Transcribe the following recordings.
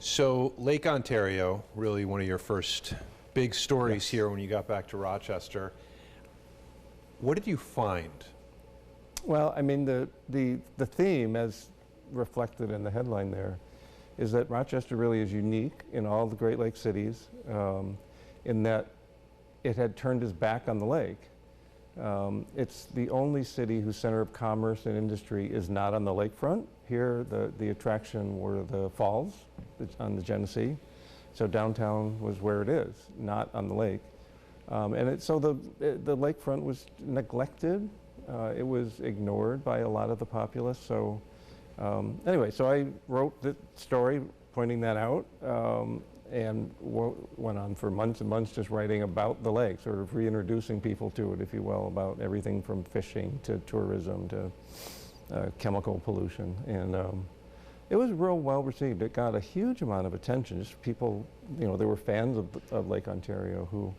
So Lake Ontario, really one of your first big stories here when you got back to Rochester. What did you find? Well, I mean, the theme, as reflected in the headline there, is that Rochester really is unique in all the Great Lakes cities, in that it had turned its back on the lake. It's the only city whose center of commerce and industry is not on the lakefront. Here, the attraction were the falls on the Genesee. So downtown was where it is, not on the lake. So the lakefront was neglected. It was ignored by a lot of the populace. So anyway, so I wrote the story pointing that out, and went on for months and months just writing about the lake, sort of reintroducing people to it, if you will, about everything from fishing to tourism to chemical pollution. And it was real well received. It got a huge amount of attention. Just people, you know, there were fans of Lake Ontario who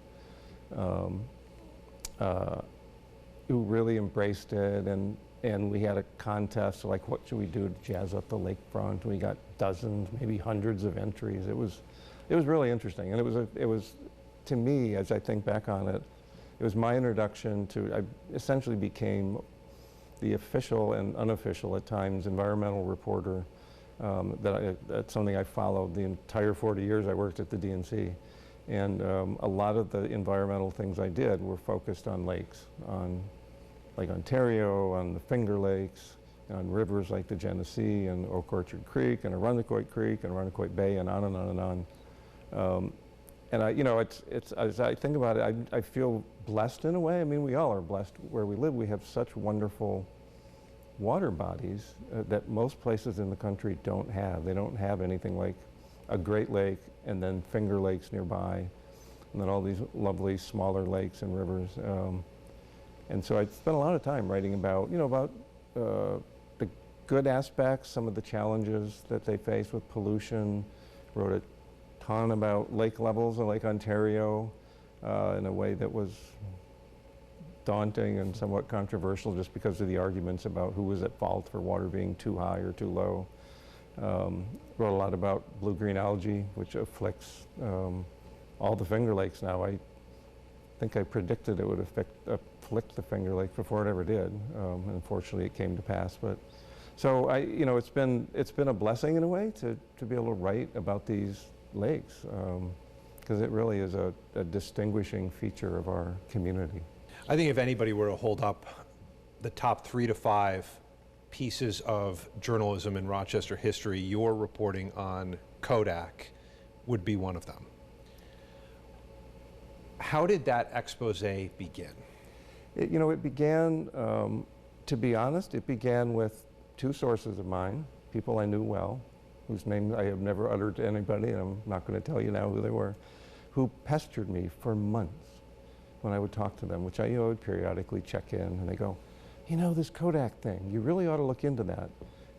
really embraced it, and we had a contest, like what should we do to jazz up the lakefront? We got dozens, maybe hundreds of entries. It was really interesting, and it was to me, as I think back on it, it was my introduction to, I essentially became the official and unofficial at times environmental reporter. That's something I followed the entire 40 years I worked at the DNC. And a lot of the environmental things I did were focused on lakes, on Lake Ontario, on the Finger Lakes, on rivers like the Genesee and Oak Orchard Creek and Arundecoit Creek and Arundecoit Bay and on and on and on. And you know, it's as I think about it, I feel blessed in a way. I mean, we all are blessed where we live. We have such wonderful water bodies that most places in the country don't have. They don't have anything like a Great Lake and then Finger Lakes nearby, and then all these lovely smaller lakes and rivers. And so I spent a lot of time writing about, you know, about the good aspects, some of the challenges that they face with pollution. Wrote a ton about lake levels in Lake Ontario in a way that was daunting and somewhat controversial just because of the arguments about who was at fault for water being too high or too low. Wrote a lot about blue-green algae, which afflicts all the Finger Lakes now. I think I predicted it would afflict the Finger Lake before it ever did. And unfortunately, it came to pass. But so you know, it's been a blessing in a way to be able to write about these lakes, because it really is a distinguishing feature of our community. I think if anybody were to hold up the top 3 to 5 pieces of journalism in Rochester history, your reporting on Kodak would be one of them. How did that expose begin? You know, it began, to be honest, it began with 2 sources of mine, people I knew well, whose names I have never uttered to anybody, and I'm not going to tell you now who they were, who pestered me for months when I would talk to them, which I, you know, would periodically check in, and they go, you know, this Kodak thing, you really ought to look into that.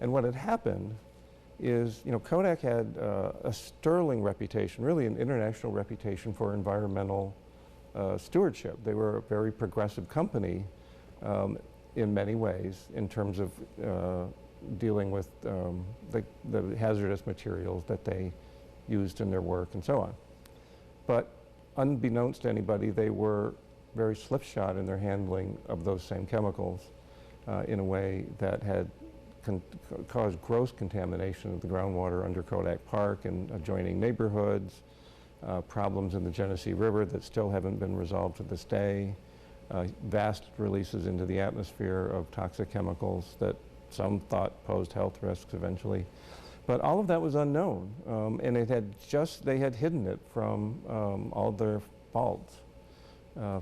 And what had happened is, you know, Kodak had a sterling reputation, really an international reputation for environmental stewardship. They were a very progressive company in many ways in terms of dealing with the hazardous materials that they used in their work and so on. But unbeknownst to anybody, they were very slipshod in their handling of those same chemicals in a way that had caused gross contamination of the groundwater under Kodak Park and adjoining neighborhoods, problems in the Genesee River that still haven't been resolved to this day, vast releases into the atmosphere of toxic chemicals that some thought posed health risks eventually. But all of that was unknown, and they had hidden it from all their faults,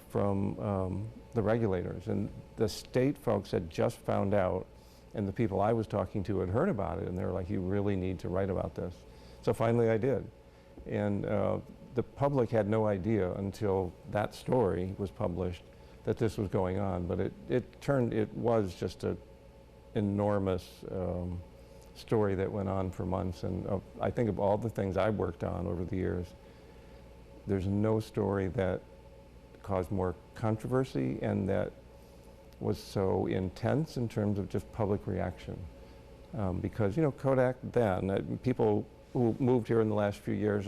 from the regulators. And the state folks had just found out, and the people I was talking to had heard about it, and they were like, you really need to write about this. So finally I did. And the public had no idea until that story was published that this was going on, but it was just an enormous story that went on for months. And I think of all the things I worked on over the years, there's no story that caused more controversy and that was so intense in terms of just public reaction. Because, you know, Kodak then, people who moved here in the last few years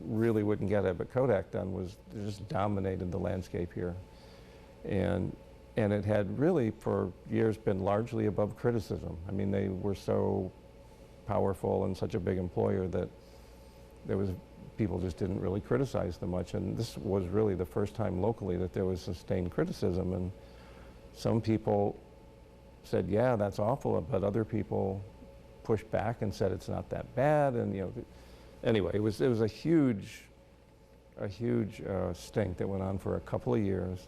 really wouldn't get it, but Kodak done was just dominated the landscape here. And it had really for years been largely above criticism. I mean, they were so powerful and such a big employer that people just didn't really criticize them much. And this was really the first time locally that there was sustained criticism. And some people said, yeah, that's awful, but other people pushed back and said it's not that bad. And anyway, it was a huge stink that went on for a couple of years.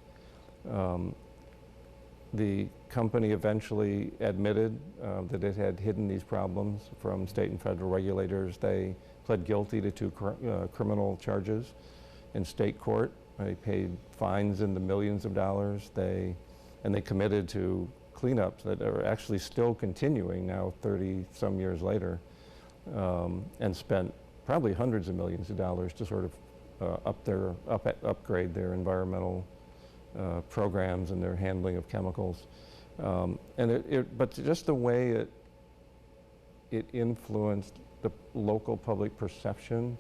The company eventually admitted that it had hidden these problems from state and federal regulators. They pled guilty to 2 criminal charges in state court. They paid fines in the millions of dollars. And they committed to cleanups that are actually still continuing now 30-some years later, and spent probably hundreds of millions of dollars to sort of upgrade their environmental programs and their handling of chemicals. But just the way it influenced the local public perception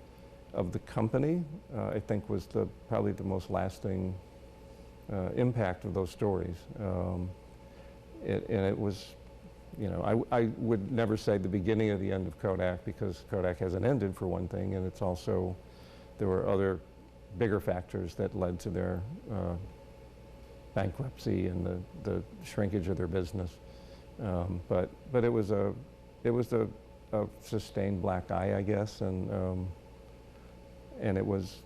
of the company, I think was probably the most lasting impact of those stories. And it was, I would never say the beginning of the end of Kodak, because Kodak hasn't ended, for one thing, and it's also, there were other bigger factors that led to their bankruptcy and the shrinkage of their business. But it was a sustained black eye, I guess, and it was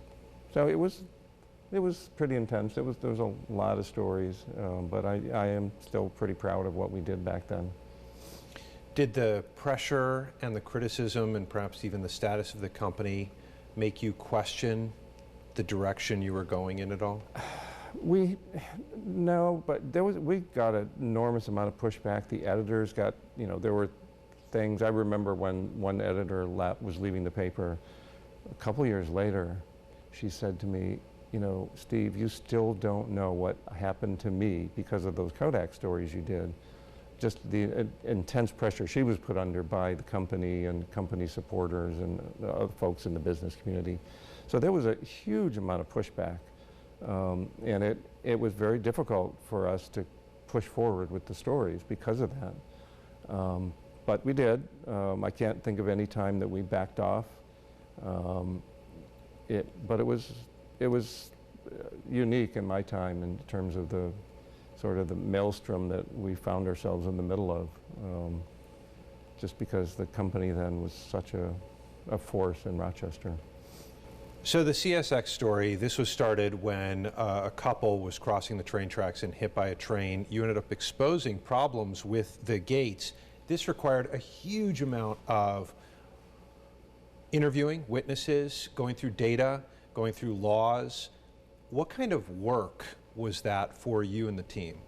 pretty intense. There was a lot of stories, but I am still pretty proud of what we did back then. Did the pressure and the criticism and perhaps even the status of the company make you question the direction you were going in at all? No, but we got an enormous amount of pushback. The editors got, there were things. I remember when one editor was leaving the paper, a couple years later, she said to me, Steve, you still don't know what happened to me because of those Kodak stories you did. Just the intense pressure she was put under by the company and company supporters and other folks in the business community. So there was a huge amount of pushback. And it was very difficult for us to push forward with the stories because of that. But we did. I can't think of any time that we backed off. But it was unique in my time in terms of the sort of the maelstrom that we found ourselves in the middle of, just because the company then was such a force in Rochester. So the CSX story, this was started when a couple was crossing the train tracks and hit by a train. You ended up exposing problems with the gates. This required a huge amount of interviewing witnesses, going through data, going through laws. What kind of work was that for you and the team?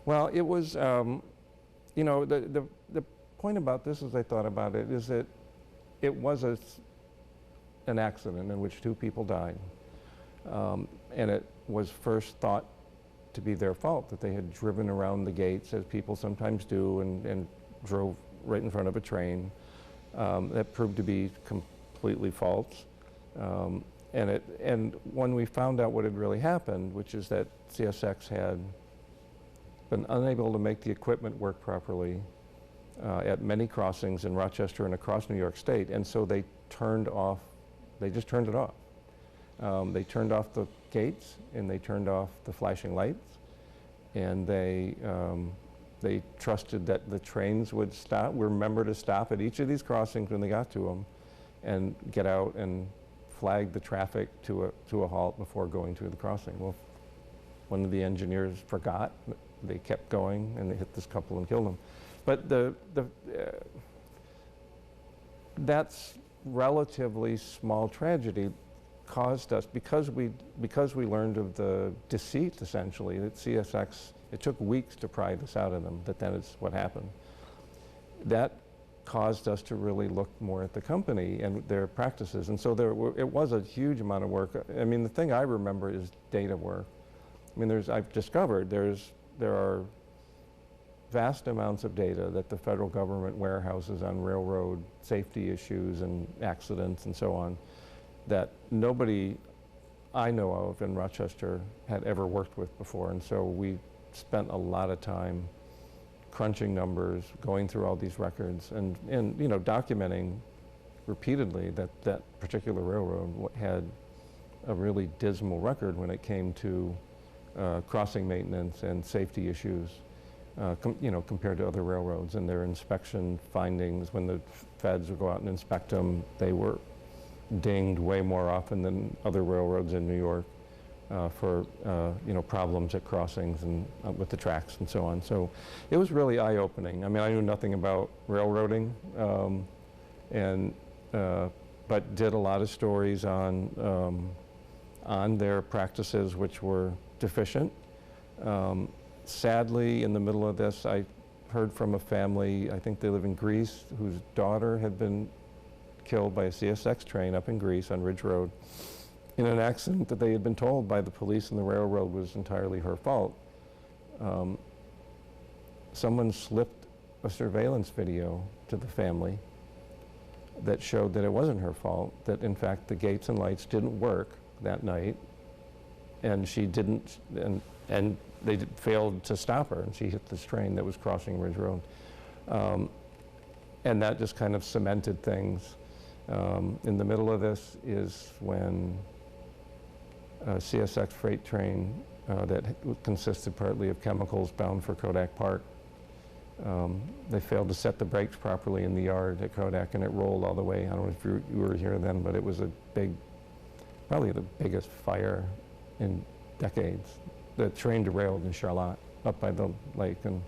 Well, it was, the point about this, as I thought about it, is that it was an accident in which 2 people died. And it was first thought to be their fault, that they had driven around the gates, as people sometimes do, and drove right in front of a train. That proved to be completely false. And when we found out what had really happened, which is that CSX had been unable to make the equipment work properly at many crossings in Rochester and across New York State, and so they just turned it off. They turned off the gates and they turned off the flashing lights, and they trusted that the trains would stop, remember to stop at each of these crossings when they got to them, and get out and flag the traffic to a halt before going through the crossing. Well, one of the engineers forgot. They kept going and they hit this couple and killed them. But that's relatively small tragedy caused us, because we learned of the deceit, essentially, that CSX, it took weeks to pry this out of them, that is what happened. That caused us to really look more at the company and their practices. And so it was a huge amount of work. I mean, the thing I remember is data work. I mean, I've discovered there are vast amounts of data that the federal government warehouses on railroad safety issues and accidents and so on that nobody I know of in Rochester had ever worked with before. And so we spent a lot of time crunching numbers, going through all these records, and you know, documenting repeatedly that that particular railroad had a really dismal record when it came to crossing maintenance and safety issues, you know, compared to other railroads. And their inspection findings, when the feds would go out and inspect them, they were dinged way more often than other railroads in New York for you know, problems at crossings and with the tracks and so on. So it was really eye-opening. I mean, I knew nothing about railroading, but did a lot of stories on their practices which were deficient. Sadly, in the middle of this, I heard from a family, I think they live in Greece, whose daughter had been killed by a CSX train up in Greece on Ridge Road in an accident that they had been told by the police and the railroad was entirely her fault. Someone slipped a surveillance video to the family that showed that it wasn't her fault, that in fact the gates and lights didn't work that night, and she didn't, and they failed to stop her, and she hit this train that was crossing Ridge Road. And that just kind of cemented things. In the middle of this is when a CSX freight train that consisted partly of chemicals bound for Kodak Park, they failed to set the brakes properly in the yard at Kodak, and it rolled all the way. I don't know if you were here then, but it was a big, probably the biggest fire in decades. The train derailed in Charlotte, up by the lake, and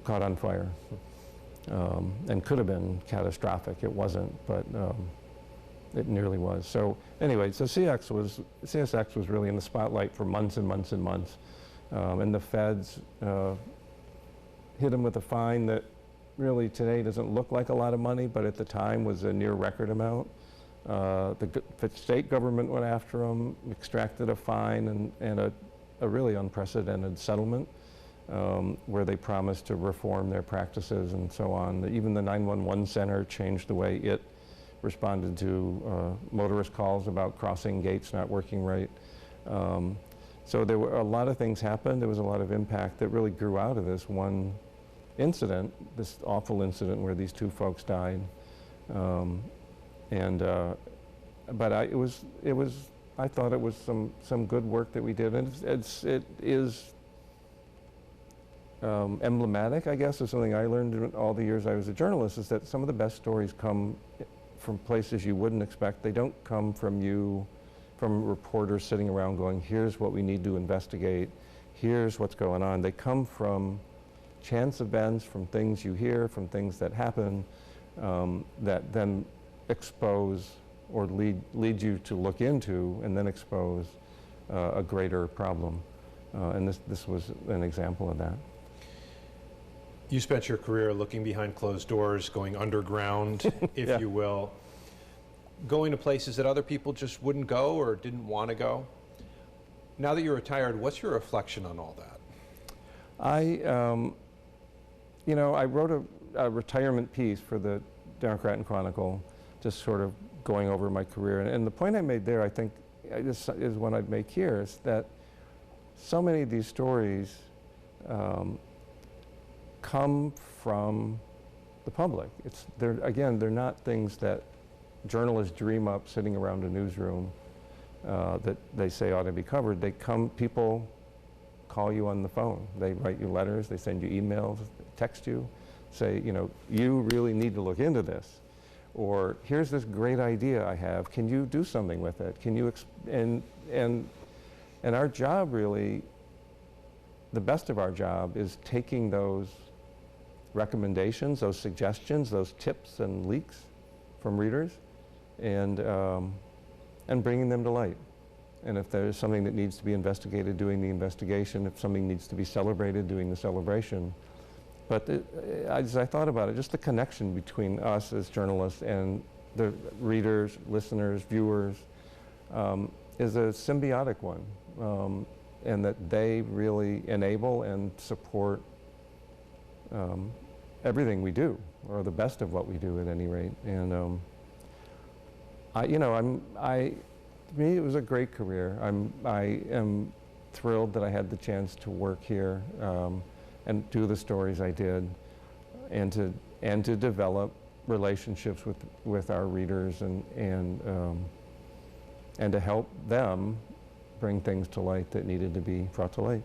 caught on fire. And could have been catastrophic. It wasn't, but it nearly was. So anyway, so CSX was really in the spotlight for months and months and months. And the feds hit them with a fine that really today doesn't look like a lot of money, but at the time was a near record amount. The state government went after them, extracted a fine and a really unprecedented settlement. Where they promised to reform their practices and so on. Even the 911 center changed the way it responded to motorist calls about crossing gates not working right. So there were a lot of things happened. There was a lot of impact that really grew out of this one incident, this awful incident where these two folks died. But I thought it was some good work that we did, and it is emblematic, I guess, of something I learned in all the years I was a journalist, is that some of the best stories come from places you wouldn't expect. They don't come from reporters sitting around going, here's what we need to investigate, here's what's going on. They come from chance events, from things you hear, from things that happen, that then expose or lead you to look into and then expose a greater problem. And this was an example of that. You spent your career looking behind closed doors, going underground, if Yeah. you will, going to places that other people just wouldn't go or didn't want to go. Now that you're retired, what's your reflection on all that? You know, I wrote a retirement piece for the Democrat and Chronicle, just sort of going over my career. And the point I made there, I think, is one I'd make here, is that so many of these stories come from the public. They're not things that journalists dream up sitting around a newsroom that they say ought to be covered. People call you on the phone. They write you letters, they send you emails, text you, say, you know, you really need to look into this. Or here's this great idea I have, can you do something with it? Can you, and our job really, the best of our job is taking those recommendations, those suggestions, those tips and leaks from readers, and bringing them to light. And if there's something that needs to be investigated, doing the investigation. If something needs to be celebrated, doing the celebration. But as I thought about it, just the connection between us as journalists and the readers, listeners, viewers is a symbiotic one, and that they really enable and support everything we do, or the best of what we do at any rate. And to me, it was a great career. I am thrilled that I had the chance to work here and do the stories I did, and to develop relationships with our readers and to help them bring things to light that needed to be brought to light.